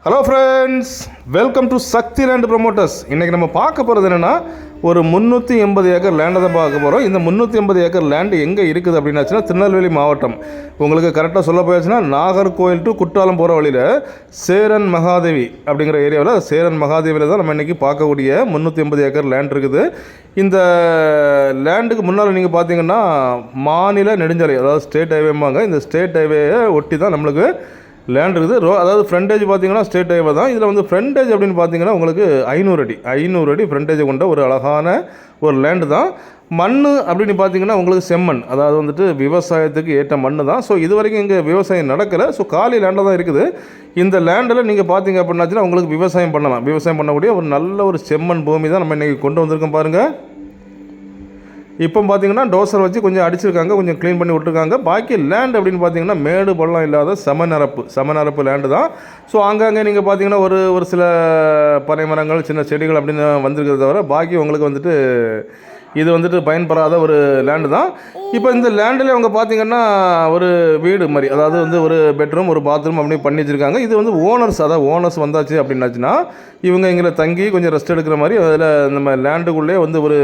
Hello friends, welcome to Shakti land promoters. இன்றைக்கி நம்ம பார்க்க போகிறது என்னென்னா, ஒரு 380 ஏக்கர் லேண்டை தான் பார்க்க போகிறோம். இந்த 380 ஏக்கர் லேண்டு எங்கே இருக்குது அப்படின்னாச்சுன்னா திருநெல்வேலி மாவட்டம். உங்களுக்கு கரெக்டாக சொல்ல போயாச்சுன்னா நாகர்கோவில் டு குற்றாலம் போகிற வழியில் சேரன் மகாதேவி அப்படிங்கிற ஏரியாவில் சேரன் மகாதேவியில் தான் நம்ம இன்றைக்கி பார்க்கக்கூடிய 380 ஏக்கர் லேண்ட் இருக்குது. இந்த லேண்டுக்கு முன்னால் நீங்கள் பார்த்தீங்கன்னா மாநில நெடுஞ்சாலை, அதாவது ஸ்டேட் ஹைவேம்பாங்க. இந்த ஸ்டேட் ஹைவேயை ஒட்டி தான் நம்மளுக்கு லேண்ட் இருக்குது. அதாவது ஃப்ரண்டேஜ் பார்த்தீங்கன்னா ஸ்டேட் ஹைவே தான். இதில் வந்து ஃப்ரண்டேஜ் அப்படின்னு பார்த்தீங்கன்னா உங்களுக்கு 500 அடி ஃப்ரண்டேஜ் கொண்ட ஒரு அழகான ஒரு லேண்டு தான். மண் அப்படின்னு பார்த்தீங்கன்னா உங்களுக்கு செம்மண், அதாவது வந்துட்டு விவசாயத்துக்கு ஏற்ற மண் தான். ஸோ இது வரைக்கும் இங்கே விவசாயம் நடக்கலை. ஸோ காலி லேண்டில் தான் இருக்குது. இந்த லேண்டில் நீங்கள் பார்த்தீங்க அப்படின்னாச்சுன்னா உங்களுக்கு விவசாயம் பண்ணலாம். விவசாயம் பண்ணக்கூடிய ஒரு நல்ல ஒரு செம்மண் பூமி தான் நம்ம இன்றைக்கி கொண்டு வந்திருக்கோம் பாருங்கள். இப்போ பார்த்தீங்கன்னா டோசர் வச்சு கொஞ்சம் அடிச்சிருக்காங்க, கொஞ்சம் க்ளீன் பண்ணி விட்டுருக்காங்க. பாக்கி லேண்ட் அப்படின்னு பார்த்தீங்கன்னா மேடு பள்ளம் இல்லாத சமநரப்பு லேண்டு தான். ஸோ ஆங்காங்கே நீங்கள் பார்த்தீங்கன்னா ஒரு சில பனை மரங்கள், சின்ன செடிகள் அப்படின்னு வந்திருக்கிறத தவிர பாக்கி உங்களுக்கு வந்துட்டு இது வந்துட்டு பயன்படாத ஒரு லேண்டு தான். இப்போ இந்த லேண்டில் அவங்க பார்த்தீங்கன்னா ஒரு வீடு மாதிரி, அதாவது வந்து ஒரு பெட்ரூம், ஒரு பாத்ரூம் அப்படி பண்ணி வச்சுருக்காங்க. இது வந்து ஓனர்ஸ், அதாவது ஓனர்ஸ் வந்தாச்சு அப்படின்னாச்சுன்னா இவங்க இங்கே தங்கி கொஞ்சம் ரெஸ்ட் எடுக்கிற மாதிரி அதில் நம்ம லேண்டுக்குள்ளே வந்து ஒரு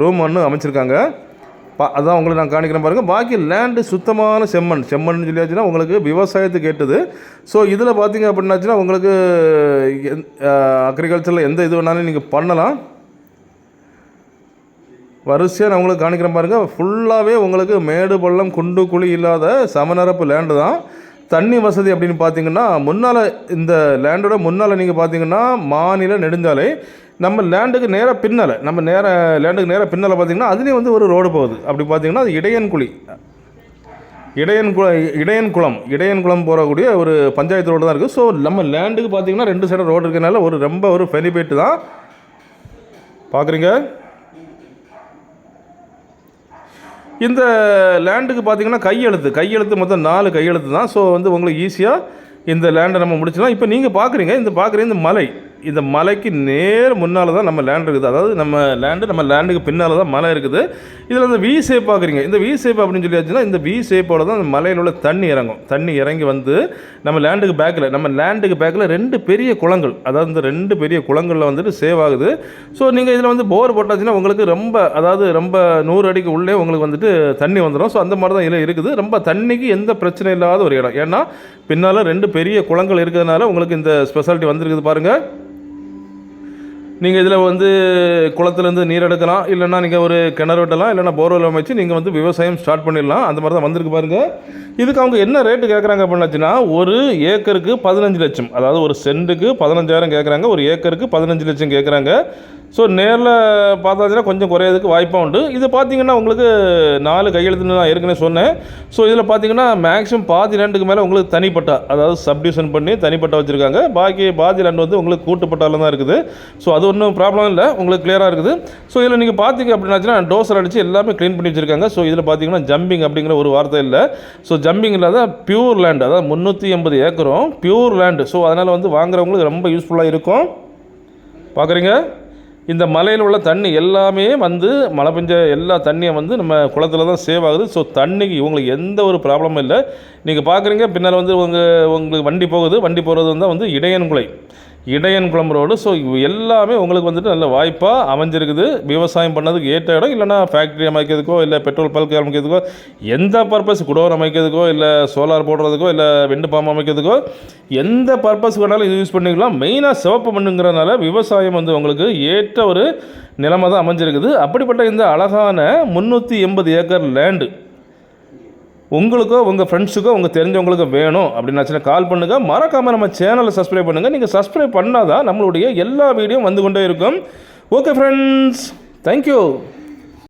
ரூம் ஒன்று அமைச்சிருக்காங்க. அதான் உங்களுக்கு நான் காணிக்கிறேன் பாருங்கள். பாக்கி லேண்டு சுத்தமான செம்மண் சொல்லியாச்சுன்னா உங்களுக்கு விவசாயத்துக்கு கேட்டது. ஸோ இதில் பார்த்தீங்க அப்படின்னாச்சுன்னா உங்களுக்கு அக்ரிகல்ச்சரில் எந்த இது வேணாலும் நீங்கள் பண்ணலாம். வரிசையாக நான் உங்களுக்கு காணிக்கிறேன் பாருங்கள். ஃபுல்லாகவே உங்களுக்கு மேடு பள்ளம் குண்டு குழி இல்லாத சமநரப்பு லேண்டு தான். தண்ணி வசதி அப்படின்னு பார்த்தீங்கன்னா முன்னால், இந்த லேண்டோட முன்னால் நீங்கள் பார்த்தீங்கன்னா மாநில நெடுஞ்சாலை. நம்ம லேண்டுக்கு நேராக பின்னால், லேண்டுக்கு நேராக பின்னால் பார்த்தீங்கன்னா அதுலேயும் வந்து ஒரு ரோடு போகுது. அப்படி பார்த்தீங்கன்னா அது இடையன்குளம் போகக்கூடிய ஒரு பஞ்சாயத்து ரோடு தான் இருக்குது. ஸோ நம்ம லேண்டுக்கு பார்த்தீங்கன்னா 2 சைடு ரோடு இருக்கிறதுனால ரொம்ப ஒரு பெனிஃபிட் தான். பார்க்குறீங்க, இந்த லேண்டுக்கு பார்த்தீங்கன்னா கையெழுத்து மொத்தம் 4 கையெழுத்து தான். ஸோ வந்து உங்களுக்கு ஈஸியாக இந்த லேண்டை நம்ம முடிச்சிடலாம். இப்போ நீங்கள் பார்க்குறீங்க இந்த மலை, இந்த மலைக்கு நேர் முன்னால் தான் நம்ம லேண்ட் இருக்குது. அதாவது நம்ம லேண்டுக்கு பின்னால் தான் மலை இருக்குது. இதில் இந்த வி ஷேப் பார்க்குறீங்க. இந்த வி ஷேப் அப்படின்னு சொல்லியாச்சுன்னா இந்த வி ஷேப்போட தான் அந்த மலையில் உள்ள தண்ணி இறங்கி வந்து நம்ம லேண்டுக்கு பேக்கில் 2 பெரிய குளங்கள், அதாவது இந்த 2 பெரிய குளங்களில் வந்துட்டு சேவ் ஆகுது. ஸோ நீங்கள் இதில் வந்து போர் போட்டாச்சுன்னா உங்களுக்கு ரொம்ப 100 அடிக்கு உள்ளே உங்களுக்கு வந்துட்டு தண்ணி வந்துடும். ஸோ அந்த மாதிரி தான் இதில் இருக்குது. ரொம்ப தண்ணிக்கு எந்த பிரச்சனை இல்லாத ஒரு இடம். ஏன்னா பின்னால் 2 பெரிய குளங்கள் இருக்கிறதுனால உங்களுக்கு இந்த ஸ்பெஷாலிட்டி வந்துருக்குது பாருங்கள். நீங்கள் இதில் வந்து குளத்துலேருந்து நீர் எடுக்கலாம், இல்லைன்னா நீங்கள் ஒரு கிணறு வெட்டலாம், இல்லைனா போர்வெல் அமைச்சு நீங்கள் வந்து விவசாயம் ஸ்டார்ட் பண்ணிடலாம். அந்த மாதிரி தான் வந்திருக்கு பாருங்கள். இதுக்கு அவங்க என்ன ரேட்டு கேட்குறாங்க அப்படின்னாச்சுன்னா, ஒரு ஏக்கருக்கு 15 லட்சம், அதாவது ஒரு சென்ட்டுக்கு 15,000 கேட்குறாங்க, ஒரு ஏக்கருக்கு 15 லட்சம் கேட்குறாங்க. ஸோ நேரில் பார்த்தாச்சுன்னா கொஞ்சம் குறையிறதுக்கு வாய்ப்பாக உண்டு. இது பார்த்தீங்கன்னா உங்களுக்கு 4 கையெழுத்துன்னு நான் ஏற்கனவே சொன்னேன். ஸோ இதில் பார்த்தீங்கன்னா மேக்ஸிமம் பாதி லேண்டுக்கு மேலே உங்களுக்கு தனிப்பட்டா, அதாவது சப்டிவிஷன் பண்ணி தனிப்பட்டா வச்சுருக்காங்க. பாதி லேண்டு வந்து உங்களுக்கு கூட்டுப்பட்டாலும் தான் இருக்குது. ஸோ அது ஒன்றும் ப்ராப்ளம் இல்லை, உங்களுக்கு கிளியராக இருக்குது. ஸோ இதில் நீங்கள் பார்த்தீங்க அப்படின்னாச்சுன்னா டோசர் அடித்து எல்லாமே க்ளீன் பண்ணி வச்சுருக்காங்க. ஸோ இதில் பார்த்தீங்கன்னா ஜம்பிங் அப்படிங்கிற ஒரு வார்த்தை இல்லை. ஸோ ஜம்பிங் இல்லாத பியூர் லேண்டு, அதாவது 380 ஏக்கரும் பியூர் லேண்டு. ஸோ அதனால் வந்து வாங்குறவங்களுக்கு ரொம்ப யூஸ்ஃபுல்லாக இருக்கும். பார்க்குறீங்க, இந்த மலையில் உள்ள தண்ணி எல்லாமே வந்து மழை பெஞ்ச எல்லா தண்ணியும் வந்து நம்ம குளத்தில் தான் சேவ் ஆகுது. ஸோ தண்ணிக்கு இவங்களுக்கு எந்த ஒரு ப்ராப்ளமும் இல்லை. நீங்கள் பார்க்குறீங்க பின்னால் வந்து உங்களுக்கு வண்டி போகிறது வந்து இடையன்குளம் ரோடு. ஸோ எல்லாமே உங்களுக்கு வந்துட்டு நல்ல வாய்ப்பாக அமைஞ்சிருக்குது. விவசாயம் பண்ணதுக்கு ஏற்ற இடம். இல்லைனா ஃபேக்ட்ரி அமைக்கிறதுக்கோ, இல்லை பெட்ரோல் பல்க் அமைக்கிறதுக்கோ, எந்த பர்பஸ் குடோன் அமைக்கிறதுக்கோ, இல்லை சோலார் போடுறதுக்கோ, இல்லை விண்டு பாம்பு அமைக்கிறதுக்கோ, எந்த பர்பஸ் வேணாலும் இது யூஸ் பண்ணிக்கலாம். மெயினாக சிவப்பு மண்ணுங்கிறதுனால விவசாயம் வந்து உங்களுக்கு ஏற்ற ஒரு நிலைமை தான் அமைஞ்சிருக்குது. அப்படிப்பட்ட இந்த அழகான 380 ஏக்கர் லேண்டு உங்களுக்கோ, உங்கள் ஃப்ரெண்ட்ஸுக்கோ, உங்கள் தெரிஞ்சவங்களுக்கோ வேணும் அப்படின்னாச்சுன்னா கால் பண்ணுங்கள். மறக்காமல் நம்ம சேனலை சப்ஸ்கிரைப் பண்ணுங்கள். நீங்கள் சப்ஸ்கிரைப் பண்ணால் தான் நம்மளுடைய எல்லா வீடியோவும் வந்து கொண்டே இருக்கும். Okay friends, thank you.